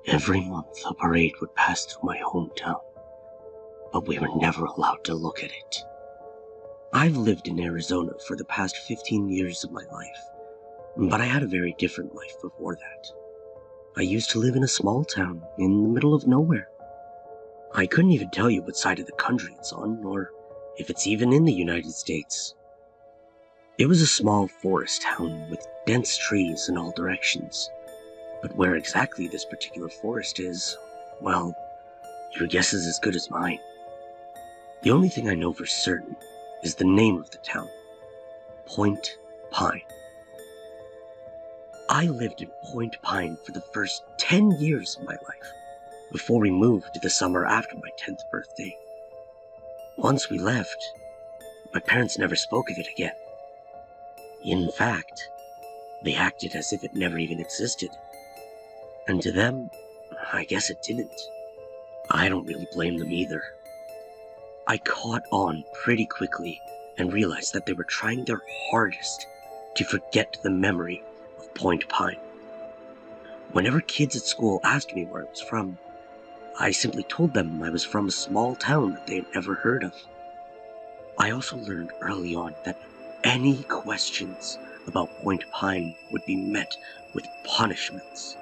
Every month a parade would pass through my hometown, but we were never allowed to look at it. I've lived in Arizona for the past 15 years of my life, but I had a very different life before that. I used to live in a small town in the middle of nowhere. I couldn't even tell you what side of the country it's on, or if it's even in the United States. It was a small forest town with dense trees in all directions, but where exactly this particular forest is, well, your guess is as good as mine. The only thing I know for certain is the name of the town, Point Pine. I lived in Point Pine for the first 10 years of my life, before we moved the summer after my 10th birthday. Once we left, my parents never spoke of it again. In fact, they acted as if it never even existed. And to them, I guess it didn't. I don't really blame them either. I caught on pretty quickly and realized that they were trying their hardest to forget the memory of Point Pine. Whenever kids at school asked me where I was from, I simply told them I was from a small town that they had never heard of. I also learned early on that any questions about Point Pine would be met with punishments.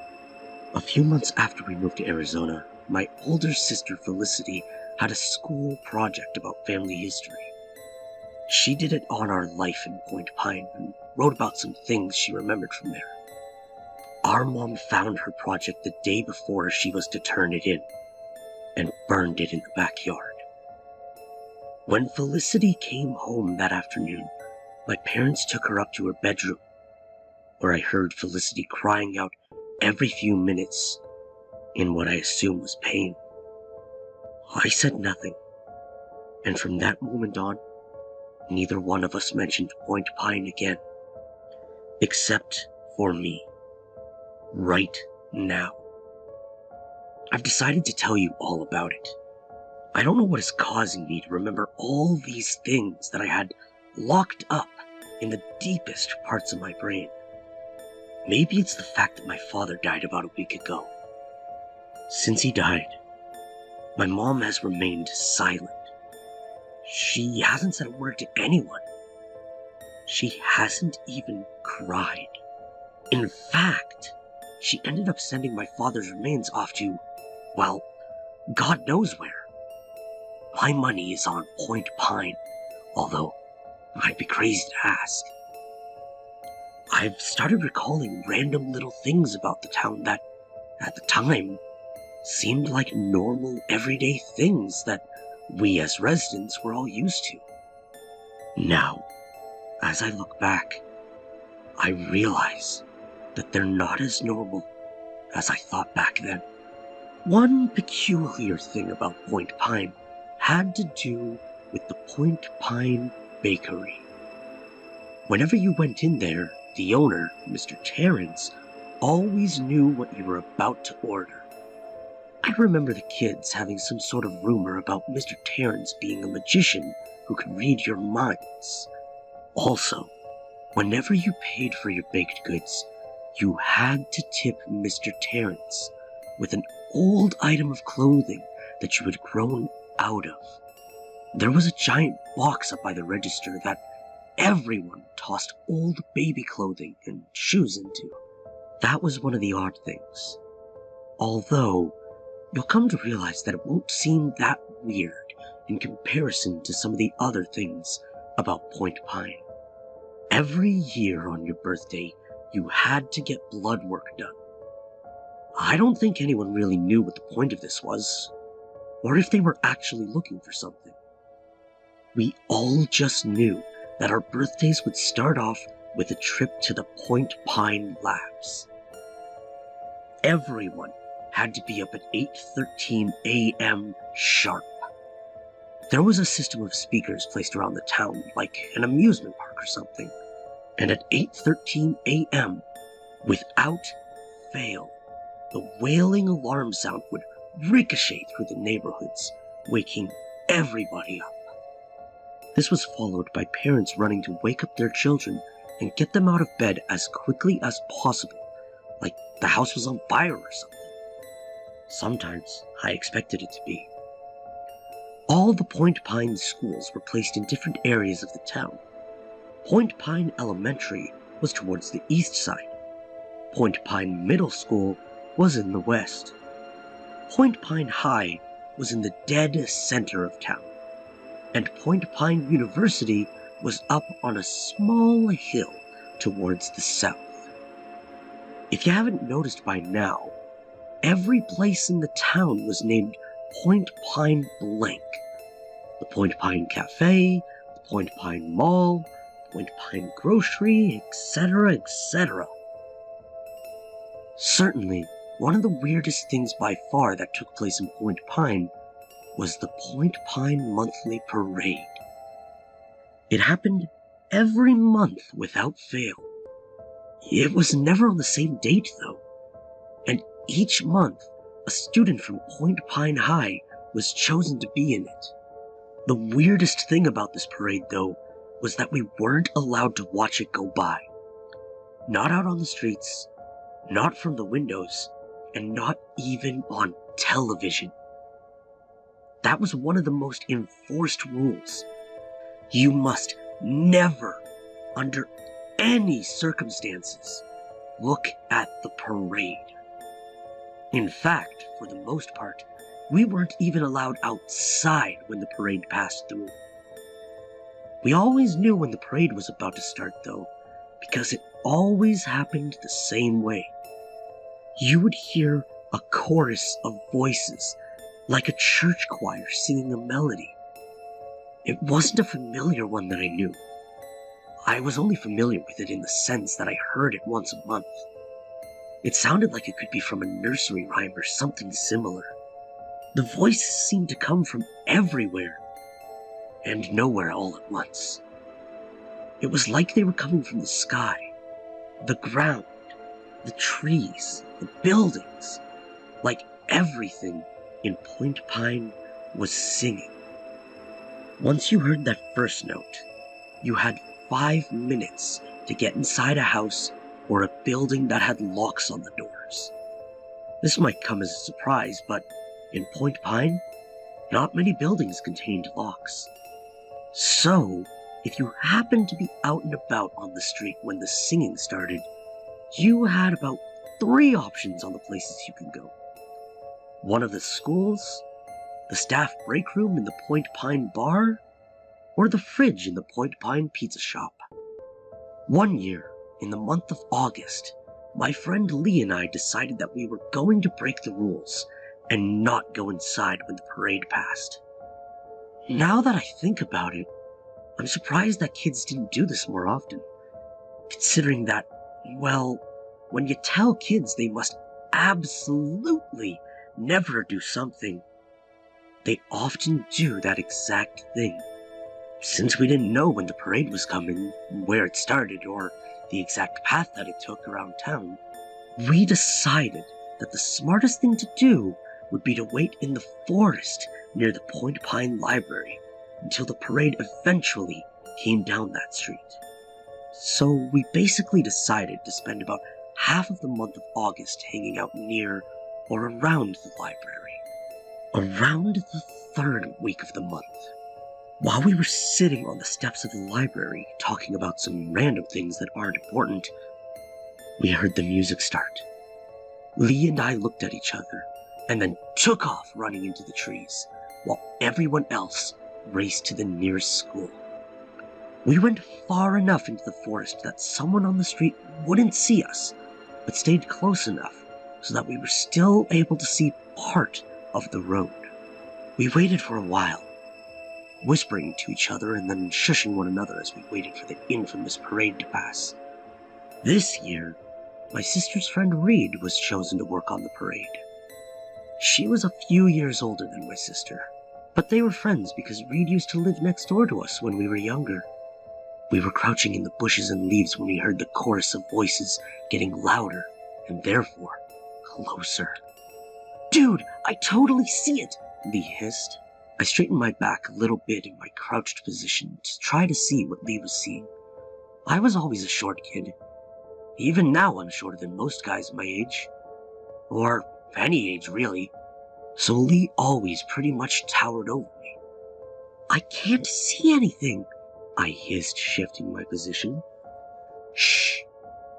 A few months after we moved to Arizona, my older sister Felicity had a school project about family history. She did it on our life in Point Pine and wrote about some things she remembered from there. Our mom found her project the day before she was to turn it in and burned it in the backyard. When Felicity came home that afternoon, my parents took her up to her bedroom, where I heard Felicity crying out every few minutes in what I assume was pain. I said nothing, and from that moment on, neither one of us mentioned Point Pine again, except for me, right now. I've decided to tell you all about it. I don't know what is causing me to remember all these things that I had locked up in the deepest parts of my brain. Maybe it's the fact that my father died about a week ago. Since he died, my mom has remained silent. She hasn't said a word to anyone. She hasn't even cried. In fact, she ended up sending my father's remains off to, well, God knows where. My money is on Point Pine, although I'd be crazy to ask. I've started recalling random little things about the town that, at the time, seemed like normal, everyday things that we as residents were all used to. Now, as I look back, I realize that they're not as normal as I thought back then. One peculiar thing about Point Pine had to do with the Point Pine Bakery. Whenever you went in there, the owner, Mr. Terrence, always knew what you were about to order. I remember the kids having some sort of rumor about Mr. Terrence being a magician who could read your minds. Also, whenever you paid for your baked goods, you had to tip Mr. Terrence with an old item of clothing that you had grown out of. There was a giant box up by the register that everyone tossed old baby clothing and shoes into. That was one of the odd things. Although, you'll come to realize that it won't seem that weird in comparison to some of the other things about Point Pine. Every year on your birthday, you had to get blood work done. I don't think anyone really knew what the point of this was, or if they were actually looking for something. We all just knew that our birthdays would start off with a trip to the Point Pine Labs. Everyone had to be up at 8:13 a.m. sharp. There was a system of speakers placed around the town, like an amusement park or something, and at 8:13 a.m., without fail, the wailing alarm sound would ricochet through the neighborhoods, waking everybody up. This was followed by parents running to wake up their children and get them out of bed as quickly as possible, like the house was on fire or something. Sometimes I expected it to be. All the Point Pine schools were placed in different areas of the town. Point Pine Elementary was towards the east side. Point Pine Middle School was in the west. Point Pine High was in the dead center of town. And Point Pine University was up on a small hill towards the south. If you haven't noticed by now, every place in the town was named Point Pine blank. The Point Pine Cafe, the Point Pine Mall, Point Pine Grocery, etc., etc. Certainly, one of the weirdest things by far that took place in Point Pine was the Point Pine Monthly Parade. It happened every month without fail. It was never on the same date, though, and each month a student from Point Pine High was chosen to be in it. The weirdest thing about this parade, though, was that we weren't allowed to watch it go by. Not out on the streets, not from the windows, and not even on television. That was one of the most enforced rules. You must never, under any circumstances, look at the parade. In fact, for the most part, we weren't even allowed outside when the parade passed through. We always knew when the parade was about to start, though, because it always happened the same way. You would hear a chorus of voices, like a church choir singing a melody. It wasn't a familiar one that I knew. I was only familiar with it in the sense that I heard it once a month. It sounded like it could be from a nursery rhyme or something similar. The voices seemed to come from everywhere, and nowhere all at once. It was like they were coming from the sky, the ground, the trees, the buildings, like everything in Point Pine was singing. Once you heard that first note, you had 5 minutes to get inside a house or a building that had locks on the doors. This might come as a surprise, but in Point Pine, not many buildings contained locks. So, if you happened to be out and about on the street when the singing started, you had about 3 options on the places you could go. One of the schools, the staff break room in the Point Pine bar, or the fridge in the Point Pine pizza shop. One year, in the month of August, my friend Lee and I decided that we were going to break the rules and not go inside when the parade passed. Now that I think about it, I'm surprised that kids didn't do this more often, considering that, well, when you tell kids they must absolutely never do something, they often do that exact thing. Since we didn't know when the parade was coming, where it started, or the exact path that it took around town, we decided that the smartest thing to do would be to wait in the forest near the Point Pine Library until the parade eventually came down that street. So we basically decided to spend about half of the month of August hanging out near or around the library. Around the 3rd week of the month, while we were sitting on the steps of the library talking about some random things that aren't important, we heard the music start. Lee and I looked at each other and then took off running into the trees, while everyone else raced to the nearest school. We went far enough into the forest that someone on the street wouldn't see us, but stayed close enough so that we were still able to see part of the road. We waited for a while, whispering to each other and then shushing one another as we waited for the infamous parade to pass. This year, my sister's friend Reed was chosen to work on the parade. She was a few years older than my sister, but they were friends because Reed used to live next door to us when we were younger. We were crouching in the bushes and leaves when we heard the chorus of voices getting louder and therefore closer. "Dude, I totally see it," Lee hissed. I straightened my back a little bit in my crouched position to try to see what Lee was seeing. I was always a short kid. Even now I'm shorter than most guys my age. Or any age, really. so Lee always pretty much towered over me. I can't see anything, I hissed, shifting my position. Shh,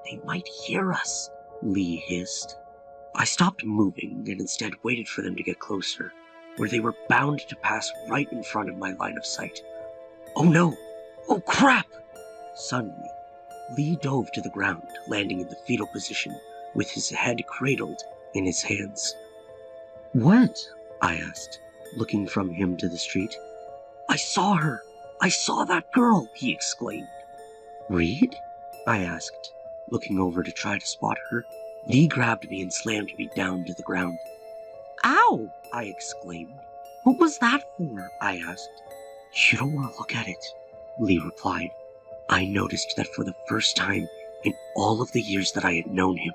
they might hear us, Lee hissed. I stopped moving and instead waited for them to get closer, where they were bound to pass right in front of my line of sight. Oh no! Oh crap! Suddenly, Lee dove to the ground, landing in the fetal position, with his head cradled in his hands. What? I asked, looking from him to the street. I saw her! I saw that girl! He exclaimed. Reed? I asked, looking over to try to spot her. Lee grabbed me and slammed me down to the ground. Ow! I exclaimed. What was that for? I asked. You don't want to look at it, Lee replied. I noticed that for the first time in all of the years that I had known him,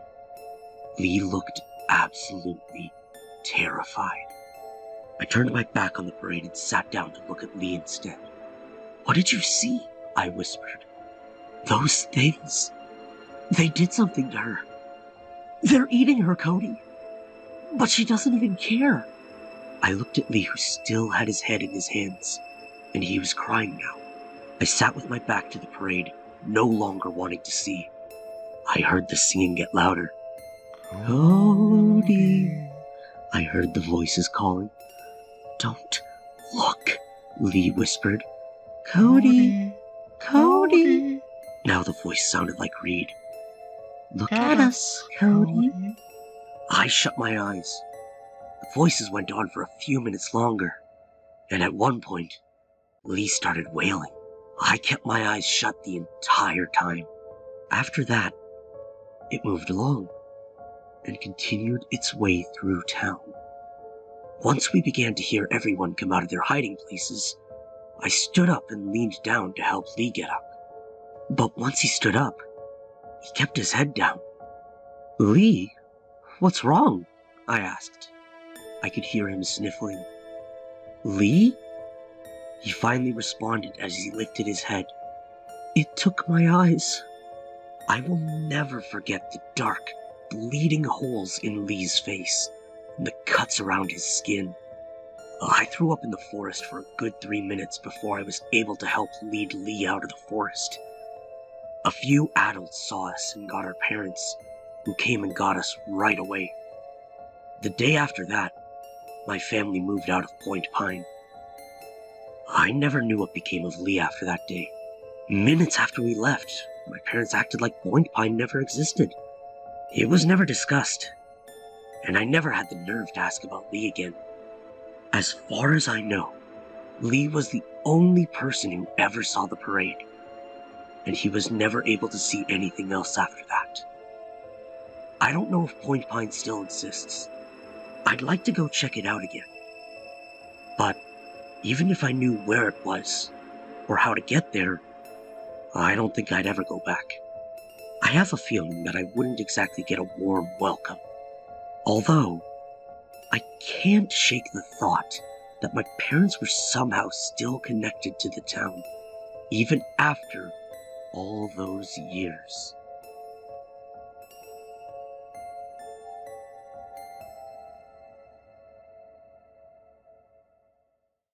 Lee looked absolutely terrified. I turned my back on the parade and sat down to look at Lee instead. What did you see? I whispered. Those things. They did something to her. They're eating her, Cody. But she doesn't even care. I looked at Lee, who still had his head in his hands, and he was crying now. I sat with my back to the parade, no longer wanting to see. I heard the singing get louder. Cody. I heard the voices calling. Don't look, Lee whispered. Cody, Cody. Now the voice sounded like Reed. Look at us, Cody. I shut my eyes. The voices went on for a few minutes longer, and at one point, Lee started wailing. I kept my eyes shut the entire time. After that, it moved along and continued its way through town. Once we began to hear everyone come out of their hiding places, I stood up and leaned down to help Lee get up. But once he stood up, he kept his head down. Lee, what's wrong? I asked. I could hear him sniffling. Lee? He finally responded as he lifted his head. It took my eyes. I will never forget the dark, bleeding holes in Lee's face and the cuts around his skin. I threw up in the forest for a good 3 minutes before I was able to help lead Lee out of the forest. A few adults saw us and got our parents, who came and got us right away. The day after that, my family moved out of Point Pine. I never knew what became of Lee after that day. Minutes after we left, my parents acted like Point Pine never existed. It was never discussed, and I never had the nerve to ask about Lee again. As far as I know, Lee was the only person who ever saw the parade, and he was never able to see anything else after that. I don't know if Point Pine still exists. I'd like to go check it out again. But even if I knew where it was, or how to get there, I don't think I'd ever go back. I have a feeling that I wouldn't exactly get a warm welcome. Although, I can't shake the thought that my parents were somehow still connected to the town, even after all those years.